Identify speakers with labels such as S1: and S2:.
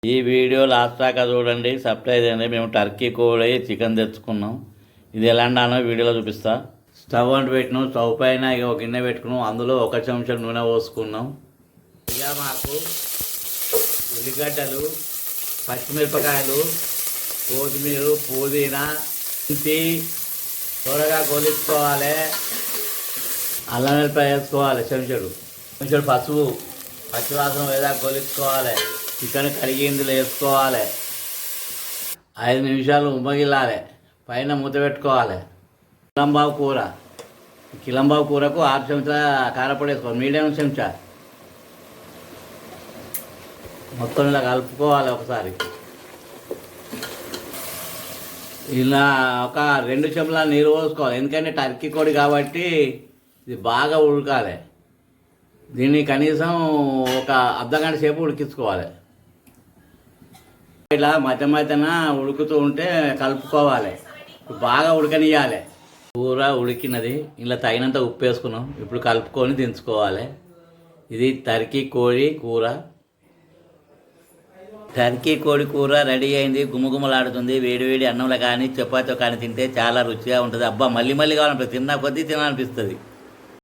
S1: ఈ video last దాకా చూడండి, సర్ప్రైజ్ అండి. మేము టర్కీ కోడి చికెన్ తెచ్చుకున్నాం. ఇది ఎలా అన్నానో వీడియోలో చూపిస్తా. స్టవ్ అంటు పెట్టినాం. స్టవ్ పైన ఒక గిన్నె పెట్టుకున్నాం. అందులో 1 చెంచా నూనె పోసుకున్నాం. ఇక మాకు ఉల్లిగడ్డలు, పచ్చిమిరపకాయలు, కొత్తిమీర, పుదీనా ఇంటి త్వరగా గోలించుకోవాలి. అల్లం వెల్లిపాయ వేసుకోవాలి. చెంచాడు పసుపు, పచ్చివాసన వేదా గోలించుకోవాలి. చికెన్ కడిగి ఇందులో వేసుకోవాలి. 5 నిమిషాలు ఉమ్మగిల్లాలి. పైన మూత పెట్టుకోవాలి. కిలంబావు కూర, కిలంబావు కూరకు 6 చెంచా కారపొడి వేసుకోవాలి. మీడియం చెంచా మొత్తం ఇలా కలుపుకోవాలి. ఒకసారి ఇలా ఒక 2 చెంచాల నీరు పోసుకోవాలి. ఎందుకంటే టర్కీ కోడి కాబట్టి ఇది బాగా ఉడకాలి. దీన్ని కనీసం ఒక అర్ధగంట సేపు ఉడికించుకోవాలి. ఇలా మధ్య మధ్యన ఉడుకుతూ ఉంటే కలుపుకోవాలి. బాగా ఉడకనియాలి. కూర ఉడికినది. ఇలా తగినంత ఉప్పు వేసుకున్నాం. ఇప్పుడు కలుపుకొని దించుకోవాలి. ఇది టర్కీ కోడి కూర. టర్కీ కోడి కూర రెడీ అయింది. గుమగుమలాడుతుంది. వేడి వేడి అన్నంలో కానీ చపాతీతో కానీ తింటే చాలా రుచిగా ఉంటుంది. అబ్బా మళ్ళీ మళ్ళీ కావాలనిపిస్తుంది. తిన్నా కొద్దీ తినాలనిపిస్తుంది.